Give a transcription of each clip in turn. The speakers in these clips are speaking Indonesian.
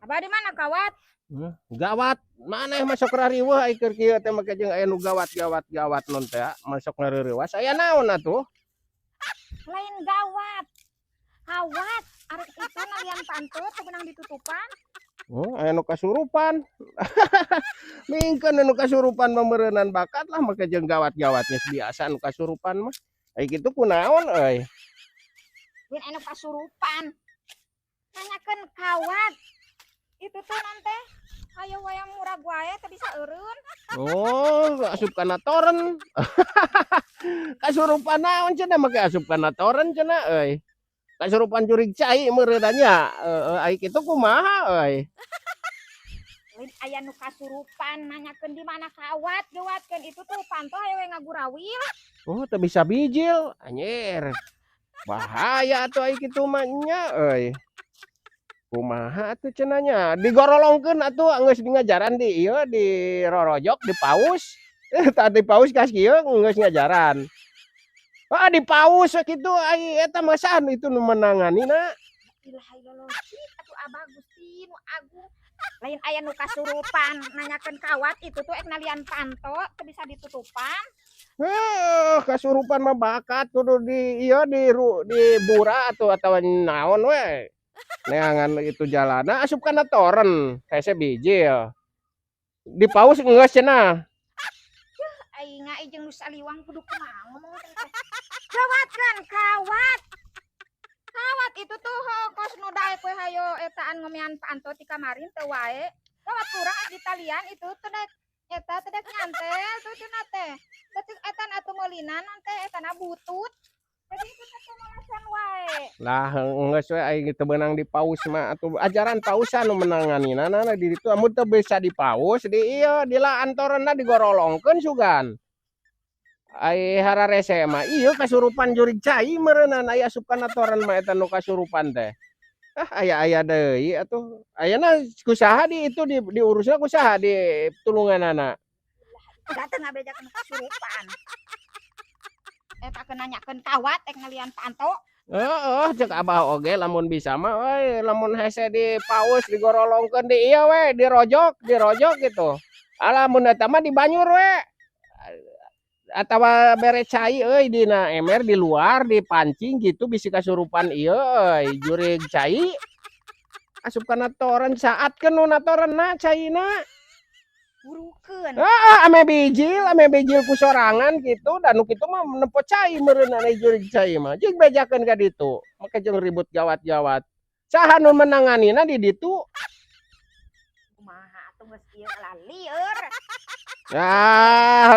Abah di mana kawat? Gawat mana masuk rariweuh ai keur kieu teh make jeung aya nu gawat non teh masuk rariweuh aya naon atuh? Lain gawat. Kawat. Arek itu nalian pantut kebenang ditutupan. Aya nu kasurupan. Mingkeun nu kasurupan meureunnan bakat lah make jeung gawat-gawatnya biasa nu kasurupan mah. Ai kitu kunaon euy? Bin anu kasurupan. Nanyakeun kawat. Itu tuh nanti ayo wayang murah wae teu bisa eureun. Oh, asup kana toren. Kasurupan naon cenah make asup kana toren cenah euy. Kasurupan jurig cai meureunna nya. Ai kitu kumaha euy? Lain aya nu kasurupan nanyakeun di mana kawat geuwatkeun itu tuh panto hayo we ngagurawil. Oh, teu bisa bijil. Anjir. Bahaya atuh ai kitu mah nya euy. Kumaha atuh cenah nya? Digorolongkeun atuh geus ngajaran di ieu di rorojok di paus. Tah di paus kas kieu geus ngajaran. Ah di paus we kitu ai eta mah saha itu nu menanganina? Ilah ilah atuh abah Gusti nu agung. Lain aya nu kasurupan nanyakeun kawat itu tuh ek nalian panto teu bisa ditutupan. Kasurupan mah bakat kudu di ieu di bura atawa naon we. Neangan itu jalana asup kana toren hese bijil. Di paus geus cenah. Aing jeung nu saliwang kudu kumaha ngomong teh. Gawat kan kawat. Kawat itu tuh kos nu daek we hayo etaan ngomean panto ti kamarin teu wae. Gawat kurang di talian itu teu daek eta teu daek nyantel tuh cenah teh. Teu etan atuh meulinan teh etana butut. Jadi itu teh malasan wae. Lah geus we aing teu beunang di paus mah atuh ajaran pausan nu menanganinana di ditu amun teu bisa di paus di ieu di laan torenna digorolongkeun sugan. Ai hararese mah ieu kasurupan jurig cai meureunnan aya asup kana toren mah eta nu kasurupan teh. Aya deui atuh. Ayeuna kusaha di itu diurusna kusaha di tulunganana? Dateng ngabejakeun kasurupan. Eta keun nanyakeun kawat ek ngalian panto. Heeh, cek abah oge lamun bisa mah we lamun hese di paus digorolongkeun di ieu we dirojok gitu. Lamun eta mah di banyur we. Atawa bere cai euy dina ember di luar dipancing gitu bisi kasurupan ieu euy jurig cai. Asup kana toren saatkeun nu na torenna caina. Burukeun. Ame bijil ku sorangan gitu dan nu kitu mah nempo cai meureunna jurig cai mah. Jeung bejakeun ka ditu. Make jeung ribut gawat-gawat. Saha nu menanganina di ditu? Kumaha atuh geus ieu lah lieur.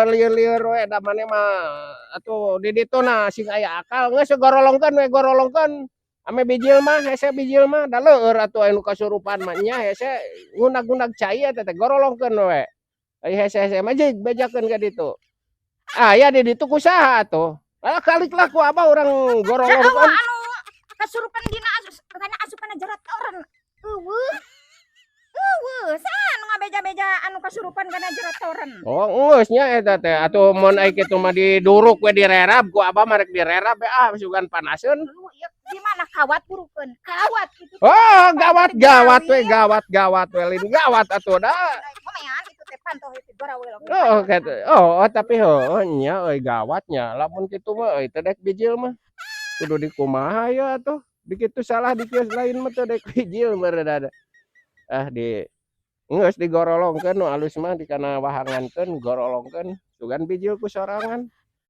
Lieur we da mane mah atuh di dituna sing aya akal geus gorolongkeun ame bijil mah hese bijil mah da leueur atuh anu kasurupan mah nya hese ngunag-ngunag cai eta teh gorolongkeun we. Ai hese mah jeung bejakeun ka ditu. Aya di ditu kusaha atuh? Kalik lah ku abah urang gorolongkeun. Anu kasurupan dina asupana jerat toren. Eueuh. Saha nu ngabeja-beja anu kasurupan kana jerat toren? Oh, geus nya eta teh. Atuh mun ai kitu mah diduruk we direrab ku abah mah rek direrab sugan panaseun. Di mana kawat burukeun? Kawat itu. Oh, gawat we lin gawat atuh da. Ngomean itu teh pantoh itu gorawil. Oh, kata. Tapi nya euy gawatnya. Lamun kitu mah euy teu dek bijil mah. Kudu dikumaha ya atuh. Di kitu salah di kieu lain mah teu dek bijil meureunna. Geus digorolongkeun nu alus mah dikana wahangankeun gorolongkeun sugan bijil ku sorangan.